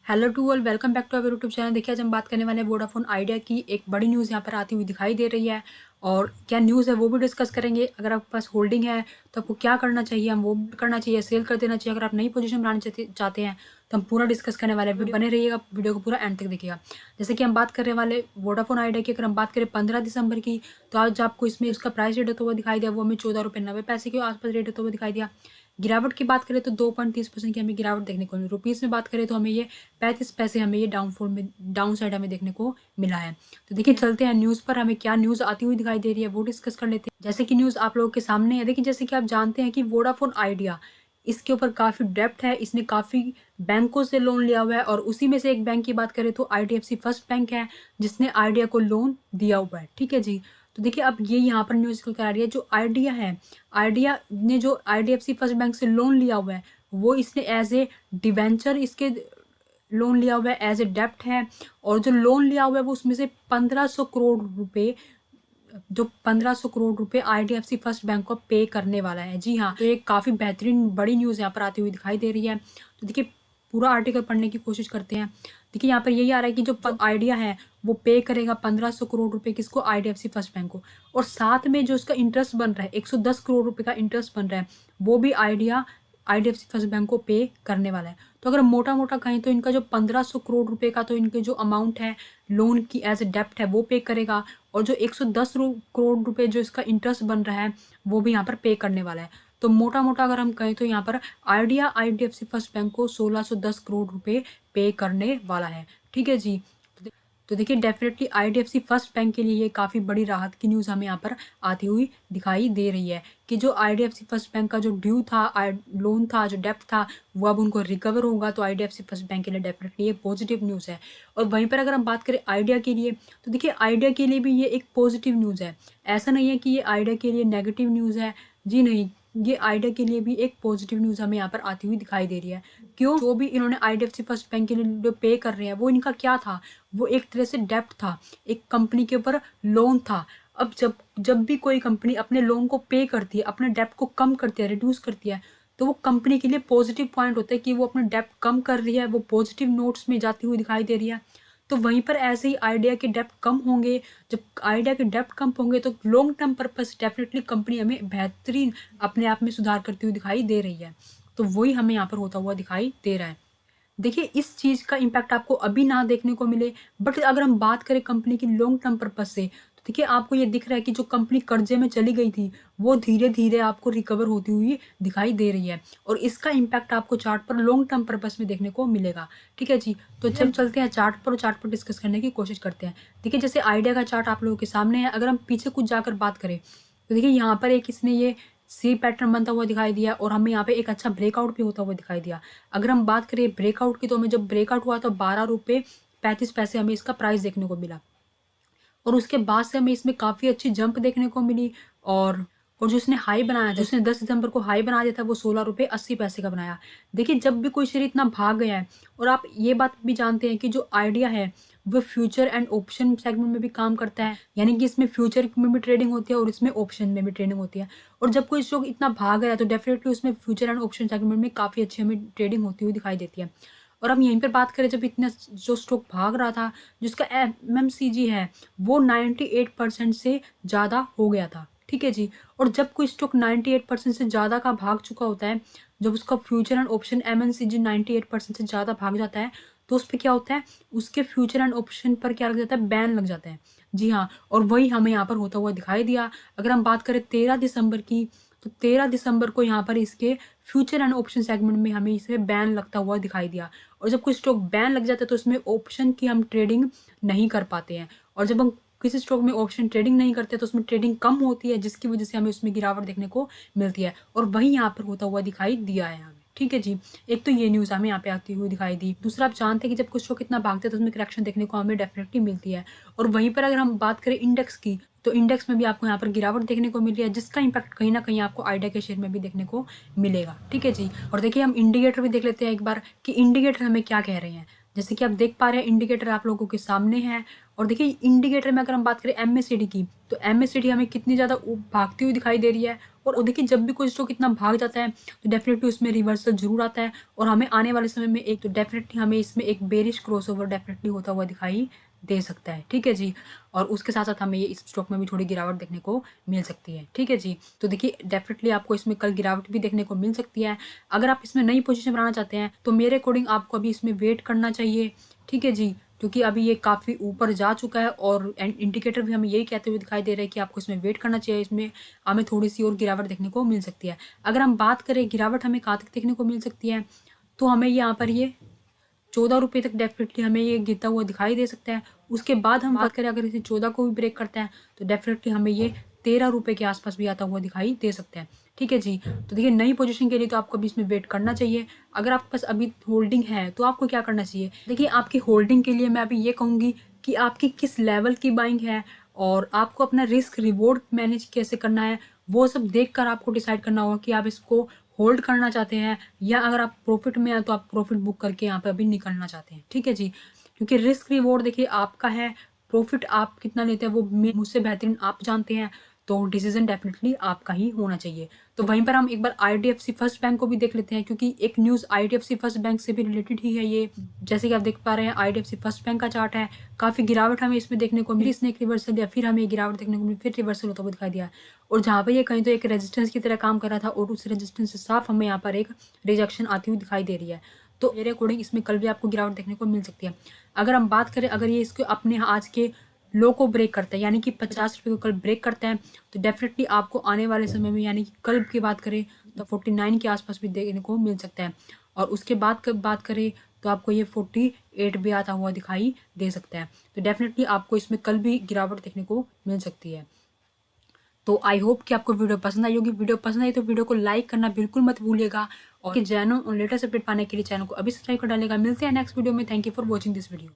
Hello to all, welcome back to our YouTube channel. देखिए आज हम बात करने वाले हैं वोडाफोन आइडिया की। एक बड़ी न्यूज़ यहाँ पर आती हुई दिखाई दे रही है और क्या न्यूज़ है वो भी डिस्कस करेंगे। अगर आपके पास होल्डिंग है तो आपको क्या करना चाहिए, हम वो भी करना चाहिए, सेल कर देना चाहिए। अगर आप नई पोजीशन बनाना चाहते हैं तो हम पूरा डिस्कस करने वाले हैं। वीडियो बने रहिएगा, वीडियो को पूरा एंड तक देखिएगा। जैसे कि हम बात करने वाले वोडाफोन आइडिया की, अगर हम बात करें 15 दिसंबर की, तो आज आपको इसमें इसका प्राइस रेट होता हुआ दिखाई दिया, वो हमें 14 रुपये 90 पैसे के आसपास रेट होता हुआ दिखाई दिया। गिरावट की बात करें तो 2.30% की हमें गिरावट देखने को मिली। रुपीज़ में बात करें तो हमें ये 35 पैसे हमें ये डाउनफॉल में डाउन साइड हमें देखने को मिला है। तो देखिए चलते हैं न्यूज़ पर, हमें क्या न्यूज़ आती हुई दिखाई दे रही है वो डिस्कस कर लेते हैं। जैसे कि न्यूज़ आप लोगों के सामने है। देखिए जैसे कि आप जानते हैं कि वोडाफोन आइडिया, इसके ऊपर काफ़ी डेप्थ है, इसने काफ़ी बैंकों से लोन लिया हुआ है और उसी में से एक बैंक की बात करें तो IDFC फर्स्ट बैंक है जिसने आइडिया को लोन दिया हुआ है। ठीक है जी। तो देखिए अब ये यहाँ पर न्यूज़ निकल कर आ रही है, जो आइडिया है, आइडिया ने जो IDFC फर्स्ट बैंक से लोन लिया हुआ है वो इसने एज ए डिवेंचर इसके लोन लिया हुआ है, एज ए डेप्ट है। और जो लोन लिया हुआ है वो उसमें से 1500 करोड़ रुपए, जो 1500 करोड़ रुपए IDFC फर्स्ट बैंक को पे करने वाला है। जी हाँ, तो ये काफ़ी बेहतरीन बड़ी न्यूज़ यहाँ पर आती हुई दिखाई दे रही है। तो देखिए पूरा आर्टिकल पढ़ने की कोशिश करते हैं। देखिए यहाँ पर यही आ रहा है कि जो आइडिया है वो पे करेगा 1500 करोड़ रुपए किसको, IDFC फर्स्ट बैंक को। और साथ में जो इसका इंटरेस्ट बन रहा है 110 करोड़ रुपए का इंटरेस्ट बन रहा है, वो भी IDFC फर्स्ट बैंक को पे करने वाला है। तो अगर मोटा मोटा कहें तो इनका जो 1500 करोड़ रुपए का तो इनके जो अमाउंट है लोन की एज ए डेप्ट है वो पे करेगा, और जो 110 करोड़ रुपए जो इसका इंटरेस्ट बन रहा है वो भी यहाँ पर पे करने वाला है। तो मोटा मोटा अगर हम कहें तो यहाँ पर आइडिया IDFC फर्स्ट बैंक को 1610 करोड़ रुपए पे करने वाला है। ठीक है जी। तो देखिए डेफिनेटली IDFC फर्स्ट बैंक के लिए ये काफ़ी बड़ी राहत की न्यूज़ हमें यहाँ पर आती हुई दिखाई दे रही है कि जो IDFC फर्स्ट बैंक का जो ड्यू था, लोन था, जो डेप्ट था, वो अब उनको रिकवर होगा। तो IDFC फर्स्ट बैंक के लिए डेफिनेटली ये पॉजिटिव न्यूज़ है। और वहीं पर अगर हम बात करें आइडिया के लिए, तो देखिए आइडिया के लिए भी ये एक पॉजिटिव न्यूज़ है। ऐसा नहीं है कि ये आइडिया के लिए नेगेटिव न्यूज़ है, जी नहीं, ये आइडिया के लिए भी एक पॉजिटिव न्यूज़ हमें यहाँ पर आती हुई दिखाई दे रही है। क्यों? जो भी इन्होंने IDFC फर्स्ट बैंक के लिए जो पे कर रहे हैं वो इनका क्या था, वो एक तरह से डेप्ट था, एक कंपनी के ऊपर लोन था। अब जब जब भी कोई कंपनी अपने लोन को पे करती है, अपने डेप्ट को कम करती है, रिड्यूस करती है, तो वो कंपनी के लिए पॉजिटिव पॉइंट होता है कि वो अपने डेप्ट कम कर रही है, वो पॉजिटिव नोट्स में जाती हुई दिखाई दे रही है। तो वहीं पर ऐसे ही आइडिया के डेप्ट कम होंगे। जब आइडिया के डेप्ट कम होंगे तो long term purpose definitely company हमें बेहतरीन अपने आप में सुधार करती हुई दिखाई दे रही है। तो वही हमें यहाँ पर होता हुआ दिखाई दे रहा है। देखिए इस चीज़ का इम्पैक्ट आपको अभी ना देखने को मिले, बट अगर हम बात करें कंपनी की लॉन्ग टर्म पर्पस से, तो देखिए आपको ये दिख रहा है कि जो कंपनी कर्जे में चली गई थी वो धीरे धीरे आपको रिकवर होती हुई दिखाई दे रही है, और इसका इम्पैक्ट आपको चार्ट पर लॉन्ग टर्म पर्पस में देखने को मिलेगा। ठीक है जी। तो जब चलते हैं चार्ट पर, चार्ट पर डिस्कस करने की कोशिश करते हैं। देखिए जैसे आइडिया का चार्ट आप लोगों के सामने है। अगर हम पीछे कुछ जाकर बात करें तो देखिए यहाँ पर एक इसने ये सी पैटर्न बनता हुआ दिखाई दिया और हमें यहाँ पे एक अच्छा ब्रेकआउट भी होता हुआ दिखाई दिया। अगर हम बात करें ब्रेकआउट की, तो हमें जब ब्रेकआउट हुआ तो 12 रुपये 35 पैसे हमें इसका प्राइस देखने को मिला, और उसके बाद से हमें इसमें काफ़ी अच्छी जंप देखने को मिली। और जो इसने हाई बनाया था, उसने 10 दिसंबर को हाई बना दिया था, वो 16 रुपये 80 पैसे का बनाया। देखिए जब भी कोई शेयर इतना भाग गया है, और आप ये बात भी जानते हैं कि जो आइडिया है वो फ्यूचर एंड ऑप्शन सेगमेंट में भी काम करता है, यानी कि इसमें फ्यूचर में भी ट्रेडिंग होती है और इसमें ऑप्शन में भी ट्रेडिंग होती है। और जब कोई स्टॉक इतना भाग गया तो डेफिनेटली उसमें फ्यूचर एंड ऑप्शन सेगमेंट में काफ़ी अच्छी हमें ट्रेडिंग होती हुई दिखाई देती है। और हम यहीं पर बात करें, जब इतना जो स्टॉक भाग रहा था, जिसका MMCG है वो 98% से ज़्यादा हो गया था। ठीक है जी। और जब कोई स्टॉक 98% से ज़्यादा का भाग चुका होता है, जब उसका फ्यूचर एंड ऑप्शन MNCG 98% से ज़्यादा भाग जाता है, तो उस पर क्या होता है, उसके फ्यूचर एंड ऑप्शन पर क्या लग जाता है, बैन लग जाता है। जी हाँ, और वही हमें यहाँ पर होता हुआ दिखाई दिया। अगर हम बात करें 13 दिसंबर की, तो 13 दिसंबर को यहाँ पर इसके फ्यूचर एंड ऑप्शन सेगमेंट में हमें इसे बैन लगता हुआ दिखाई दिया। और जब कोई स्टॉक बैन लग जाता है तो इसमें ऑप्शन की हम ट्रेडिंग नहीं कर पाते हैं, और जब हम किसी स्टॉक में ऑप्शन ट्रेडिंग नहीं करते तो उसमें ट्रेडिंग कम होती है, जिसकी वजह से हमें उसमें गिरावट देखने को मिलती है, और वही यहाँ पर होता हुआ दिखाई दिया है हमें। ठीक है जी। एक तो ये न्यूज़ हमें यहाँ पे आती हुई दिखाई दी। दूसरा, आप जानते हैं कि जब कुछ स्टॉक इतना भागते हैं तो उसमें करेक्शन देखने को हमें डेफिनेटली मिलती है। और वहीं पर अगर हम बात करें इंडेक्स की, तो इंडेक्स में भी आपको यहाँ पर गिरावट देखने को मिल रही है, जिसका इम्पैक्ट कहीं ना कहीं आपको आइडिया के शेयर में भी देखने को मिलेगा। ठीक है जी। और देखिए हम इंडिकेटर भी देख लेते हैं एक बार कि इंडिकेटर हमें क्या कह रहे हैं। जैसे कि आप देख पा रहे हैं इंडिकेटर आप लोगों के सामने है। और देखिए इंडिकेटर में अगर हम बात करें MACD की, तो MACD हमें कितनी ज़्यादा भागती हुई दिखाई दे रही है, और देखिए जब भी कोई स्टॉक इतना भाग जाता है तो डेफिनेटली उसमें रिवर्सल जरूर आता है, और हमें आने वाले समय में एक तो डेफिनेटली हमें इसमें एक बेरिश क्रॉसओवर डेफिनेटली होता हुआ दिखाई दे सकता है। ठीक है जी, और उसके साथ साथ हमें ये इस स्टॉक में भी थोड़ी गिरावट देखने को मिल सकती है। ठीक है जी, तो देखिए डेफिनेटली आपको इसमें कल गिरावट भी देखने को मिल सकती है। अगर आप इसमें नई पोजीशन बनाना चाहते हैं तो मेरे अकॉर्डिंग आपको अभी इसमें वेट करना चाहिए। ठीक है जी, क्योंकि अभी ये काफ़ी ऊपर जा चुका है और इंडिकेटर भी हमें यही कहते हुए दिखाई दे रहा है कि आपको इसमें वेट करना चाहिए, इसमें हमें थोड़ी सी और गिरावट देखने को मिल सकती है। अगर हम बात करें गिरावट हमें कहाँ तक देखने को मिल सकती है, तो हमें यहाँ पर ये 14 रुपये तक डेफिनेटली हमें ये गिरता हुआ दिखाई दे सकता है। उसके बाद हम बात करें अगर इसे 14 को भी ब्रेक करता है तो डेफिनेटली हमें ये 13 रुपये के आसपास भी आता हुआ दिखाई दे सकता है। ठीक है जी, तो देखिए नई पोजीशन के लिए तो आपको अभी इसमें वेट करना चाहिए। अगर आपके पास अभी होल्डिंग है तो आपको क्या करना चाहिए, देखिए आपकी होल्डिंग के लिए मैं अभी ये कहूँगी कि आपकी किस लेवल की बाइंग है और आपको अपना रिस्क रिवॉर्ड मैनेज कैसे करना है, वो सब देखकर आपको डिसाइड करना होगा कि आप इसको होल्ड करना चाहते हैं या अगर आप प्रॉफिट में हैं तो आप प्रॉफिट बुक करके यहाँ पे अभी निकलना चाहते हैं। ठीक है जी, क्योंकि रिस्क रिवॉर्ड देखिए आपका है, प्रॉफिट आप कितना लेते हैं वो मुझसे बेहतरीन आप जानते हैं, तो डिसीजन डेफिनेटली आपका ही होना चाहिए। तो वहीं पर हम एक बार IDFC फर्स्ट बैंक को भी देख लेते हैं, क्योंकि एक न्यूज़ IDFC फर्स्ट बैंक से भी रिलेटेड ही है ये। जैसे कि आप देख पा रहे हैं IDFC फर्स्ट बैंक का चार्ट है, काफ़ी गिरावट हमें इसमें देखने को मिली, इसने एक रिवर्सल दिया, फिर हमें गिरावट देखने को मिली, फिर रिवर्सल होता हुआ दिखाई दिया, और जहाँ पर ये कहीं तो एक रेजिस्टेंस की तरह काम कर रहा था और उस रेजिस्टेंस से साफ हमें यहाँ पर एक रिजेक्शन आती हुई दिखाई दे रही है। तो मेरे अकॉर्डिंग इसमें कल भी आपको गिरावट देखने को मिल सकती है। अगर हम बात करें अगर ये इसको अपने आज के लो को ब्रेक करता है यानी कि 50 रुपये को कल ब्रेक करता है तो डेफिनेटली आपको आने वाले समय में यानी कि कल की बात करें तो 49 के आसपास भी देखने को मिल सकता है, और उसके बाद बात करें तो आपको ये 48 भी आता हुआ दिखाई दे सकता है। तो डेफिनेटली आपको इसमें कल भी गिरावट देखने को मिल सकती है। तो आई होप कि आपको वीडियो पसंद आई होगी। वीडियो पसंद आई तो वीडियो को लाइक करना बिल्कुल मत भूलिएगा, और चैनल और लेटेस्ट अपडेट पाने के लिए चैनल को अभी सब्सक्राइब कर डालेगा। मिलते हैं नेक्स्ट वीडियो में। Thank you for watching this video.